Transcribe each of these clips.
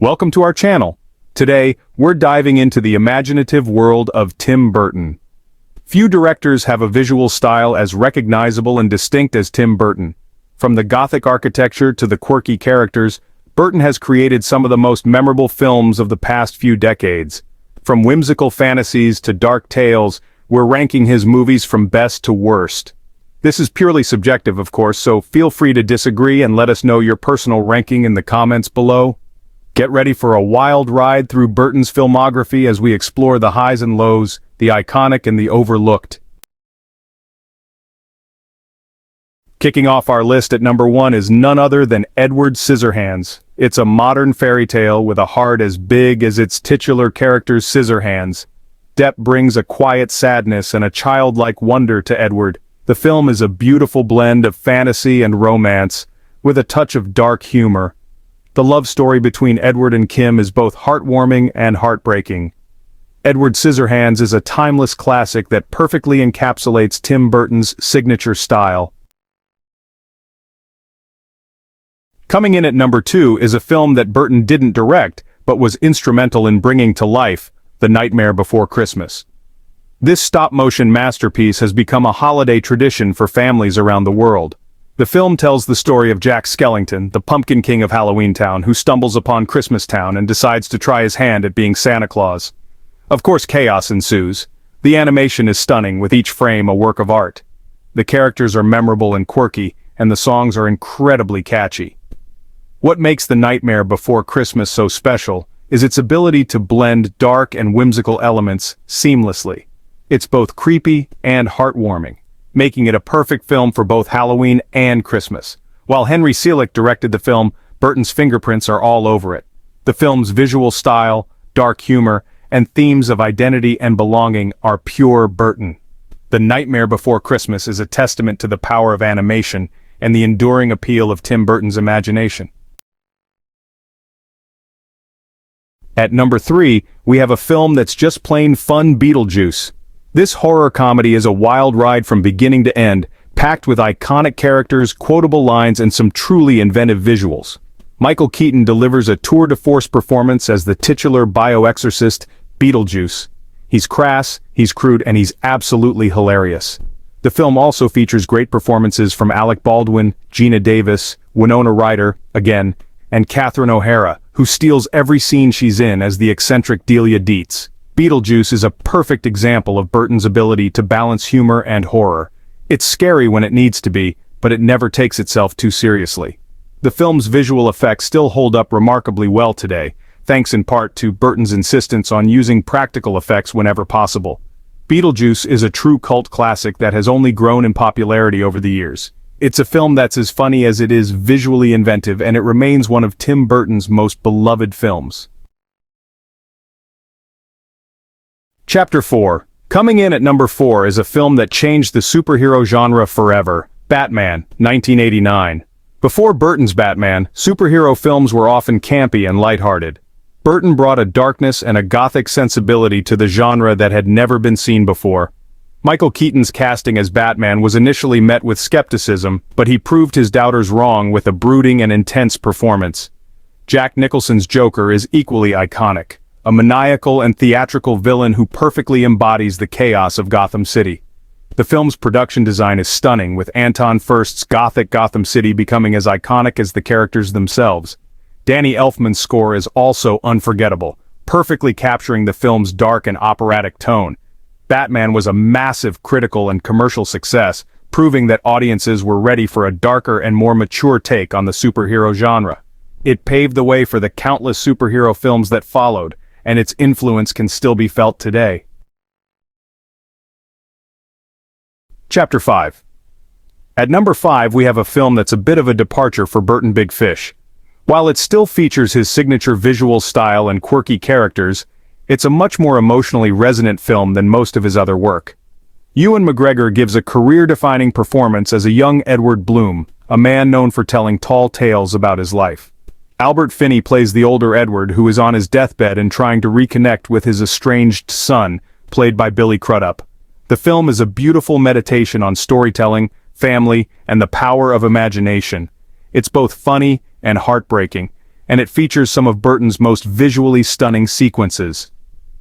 Welcome to our channel. Today, we're diving into the imaginative world of Tim Burton. Few directors have a visual style as recognizable and distinct as Tim Burton. From the Gothic architecture to the quirky characters, Burton has created some of the most memorable films of the past few decades. From whimsical fantasies to dark tales, we're ranking his movies from best to worst. This is purely subjective, of course, so feel free to disagree and let us know your personal ranking in the comments below. Get ready for a wild ride through Burton's filmography as we explore the highs and lows, the iconic and the overlooked. Kicking off our list at number 1 is none other than Edward Scissorhands. It's a modern fairy tale with a heart as big as its titular character Scissorhands. Depp brings a quiet sadness and a childlike wonder to Edward. The film is a beautiful blend of fantasy and romance, with a touch of dark humor. The love story between Edward and Kim is both heartwarming and heartbreaking. Edward Scissorhands is a timeless classic that perfectly encapsulates Tim Burton's signature style. Coming in at number 2 is a film that Burton didn't direct, but was instrumental in bringing to life, The Nightmare Before Christmas. This stop-motion masterpiece has become a holiday tradition for families around the world. The film tells the story of Jack Skellington, the Pumpkin King of Halloween Town, who stumbles upon Christmas Town and decides to try his hand at being Santa Claus. Of course, chaos ensues. The animation is stunning, with each frame a work of art. The characters are memorable and quirky, and the songs are incredibly catchy. What makes The Nightmare Before Christmas so special is its ability to blend dark and whimsical elements seamlessly. It's both creepy and heartwarming, making it a perfect film for both Halloween and Christmas. While Henry Selick directed the film, Burton's fingerprints are all over it. The film's visual style, dark humor, and themes of identity and belonging are pure Burton. The Nightmare Before Christmas is a testament to the power of animation and the enduring appeal of Tim Burton's imagination. At number 3, we have a film that's just plain fun: Beetlejuice. This horror comedy is a wild ride from beginning to end, packed with iconic characters, quotable lines, and some truly inventive visuals. Michael Keaton delivers a tour-de-force performance as the titular bioexorcist, Beetlejuice. He's crass, he's crude, and he's absolutely hilarious. The film also features great performances from Alec Baldwin, Geena Davis, Winona Ryder, again, and Catherine O'Hara, who steals every scene she's in as the eccentric Delia Dietz. Beetlejuice is a perfect example of Burton's ability to balance humor and horror. It's scary when it needs to be, but it never takes itself too seriously. The film's visual effects still hold up remarkably well today, thanks in part to Burton's insistence on using practical effects whenever possible. Beetlejuice is a true cult classic that has only grown in popularity over the years. It's a film that's as funny as it is visually inventive, and it remains one of Tim Burton's most beloved films. Chapter 4. Coming in at number 4 is a film that changed the superhero genre forever: Batman, 1989. Before Burton's Batman, superhero films were often campy and lighthearted. Burton brought a darkness and a gothic sensibility to the genre that had never been seen before. Michael Keaton's casting as Batman was initially met with skepticism, but he proved his doubters wrong with a brooding and intense performance. Jack Nicholson's Joker is equally iconic, a maniacal and theatrical villain who perfectly embodies the chaos of Gotham City. The film's production design is stunning, with Anton Furst's Gothic Gotham City becoming as iconic as the characters themselves. Danny Elfman's score is also unforgettable, perfectly capturing the film's dark and operatic tone. Batman was a massive critical and commercial success, proving that audiences were ready for a darker and more mature take on the superhero genre. It paved the way for the countless superhero films that followed, and its influence can still be felt today. Chapter 5. At number 5 we have a film that's a bit of a departure for Burton Big Fish. While it still features his signature visual style and quirky characters, it's a much more emotionally resonant film than most of his other work. Ewan McGregor gives a career-defining performance as a young Edward Bloom, a man known for telling tall tales about his life. Albert Finney plays the older Edward, who is on his deathbed and trying to reconnect with his estranged son, played by Billy Crudup. The film is a beautiful meditation on storytelling, family, and the power of imagination. It's both funny and heartbreaking, and it features some of Burton's most visually stunning sequences.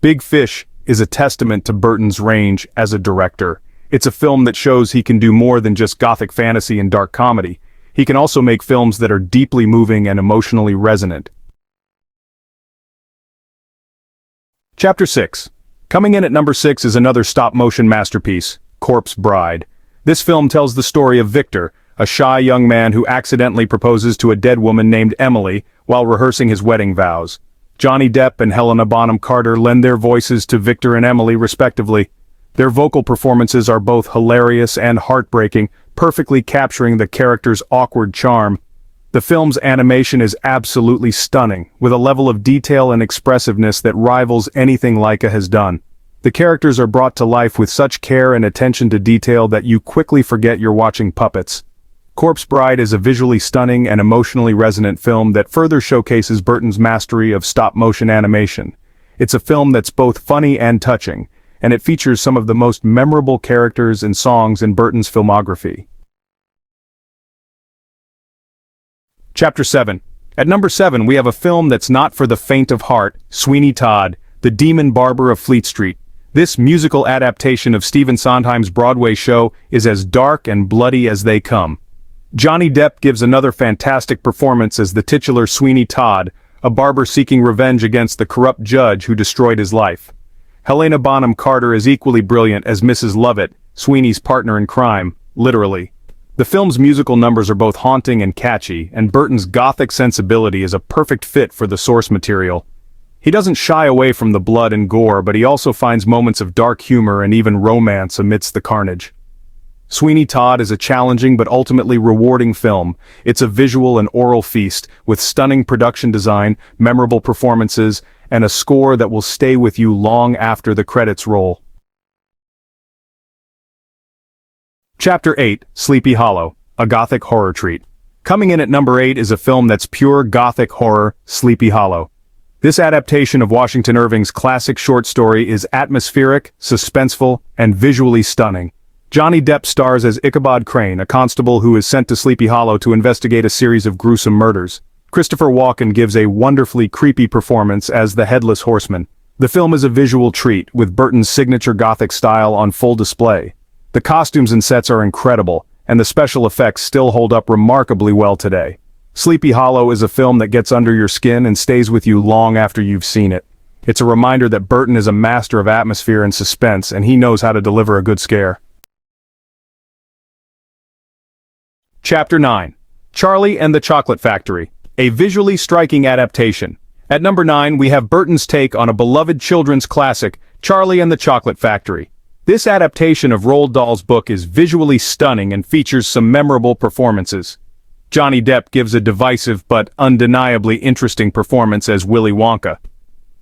Big Fish is a testament to Burton's range as a director. It's a film that shows he can do more than just gothic fantasy and dark comedy. He can also make films that are deeply moving and emotionally resonant. Chapter 6. Coming in at number 6 is another stop-motion masterpiece, Corpse Bride. This film tells the story of Victor, a shy young man who accidentally proposes to a dead woman named Emily while rehearsing his wedding vows. Johnny Depp and Helena Bonham Carter lend their voices to Victor and Emily respectively. Their vocal performances are both hilarious and heartbreaking, perfectly capturing the character's awkward charm. The film's animation is absolutely stunning, with a level of detail and expressiveness that rivals anything Laika has done. The characters are brought to life with such care and attention to detail that you quickly forget you're watching puppets. Corpse Bride is a visually stunning and emotionally resonant film that further showcases Burton's mastery of stop-motion animation. It's a film that's both funny and touching, and it features some of the most memorable characters and songs in Burton's filmography. Chapter 7. At number 7 we have a film that's not for the faint of heart, Sweeney Todd, the demon barber of Fleet Street. This musical adaptation of Stephen Sondheim's Broadway show is as dark and bloody as they come. Johnny Depp gives another fantastic performance as the titular Sweeney Todd, a barber seeking revenge against the corrupt judge who destroyed his life. Helena Bonham Carter is equally brilliant as Mrs. Lovett, Sweeney's partner in crime, literally. The film's musical numbers are both haunting and catchy, and Burton's gothic sensibility is a perfect fit for the source material. He doesn't shy away from the blood and gore, but he also finds moments of dark humor and even romance amidst the carnage. Sweeney Todd is a challenging but ultimately rewarding film. It's a visual and oral feast, with stunning production design, memorable performances, and a score that will stay with you long after the credits roll. Chapter 8, Sleepy Hollow, a Gothic horror treat. Coming in at number 8 is a film that's pure Gothic horror, Sleepy Hollow. This adaptation of Washington Irving's classic short story is atmospheric, suspenseful, and visually stunning. Johnny Depp stars as Ichabod Crane, a constable who is sent to Sleepy Hollow to investigate a series of gruesome murders. Christopher Walken gives a wonderfully creepy performance as the Headless Horseman. The film is a visual treat, with Burton's signature Gothic style on full display. The costumes and sets are incredible, and the special effects still hold up remarkably well today. Sleepy Hollow is a film that gets under your skin and stays with you long after you've seen it. It's a reminder that Burton is a master of atmosphere and suspense, and he knows how to deliver a good scare. Chapter 9. Charlie and the Chocolate Factory, a visually striking adaptation. At number 9 we have Burton's take on a beloved children's classic, Charlie and the Chocolate Factory. This adaptation of Roald Dahl's book is visually stunning and features some memorable performances. Johnny Depp gives a divisive but undeniably interesting performance as Willy Wonka.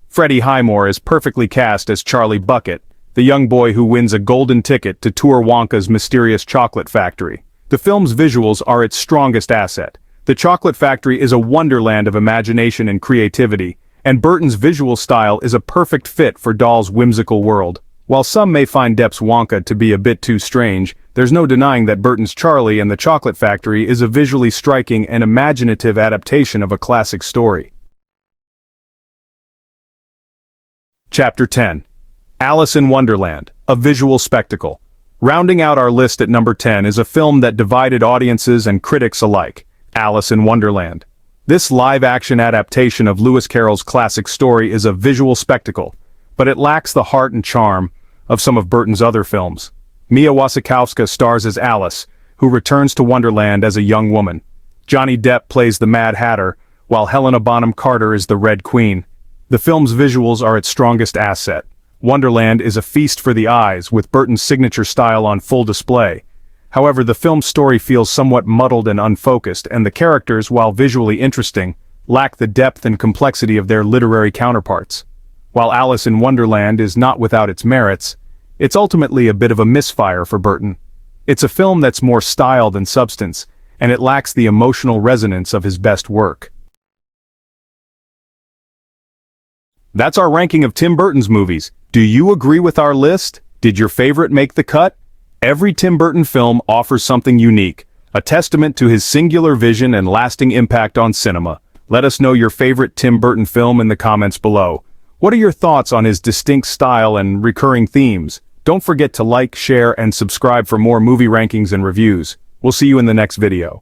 Freddie Highmore is perfectly cast as Charlie Bucket, the young boy who wins a golden ticket to tour Wonka's mysterious chocolate factory. The film's visuals are its strongest asset. The Chocolate Factory is a wonderland of imagination and creativity, and Burton's visual style is a perfect fit for Dahl's whimsical world. While some may find Depp's Wonka to be a bit too strange, there's no denying that Burton's Charlie and the Chocolate Factory is a visually striking and imaginative adaptation of a classic story. Chapter 10. Alice in Wonderland, a visual spectacle. Rounding out our list at number 10 is a film that divided audiences and critics alike, Alice in Wonderland. This live-action adaptation of Lewis Carroll's classic story is a visual spectacle, but it lacks the heart and charm of some of Burton's other films. Mia Wasikowska stars as Alice, who returns to Wonderland as a young woman. Johnny Depp plays the Mad Hatter, while Helena Bonham Carter is the Red Queen. The film's visuals are its strongest asset. Wonderland is a feast for the eyes, with Burton's signature style on full display. However, the film's story feels somewhat muddled and unfocused, and the characters, while visually interesting, lack the depth and complexity of their literary counterparts. While Alice in Wonderland is not without its merits, it's ultimately a bit of a misfire for Burton. It's a film that's more style than substance, and it lacks the emotional resonance of his best work. That's our ranking of Tim Burton's movies. Do you agree with our list? Did your favorite make the cut? Every Tim Burton film offers something unique, a testament to his singular vision and lasting impact on cinema. Let us know your favorite Tim Burton film in the comments below. What are your thoughts on his distinct style and recurring themes? Don't forget to like, share, and subscribe for more movie rankings and reviews. We'll see you in the next video.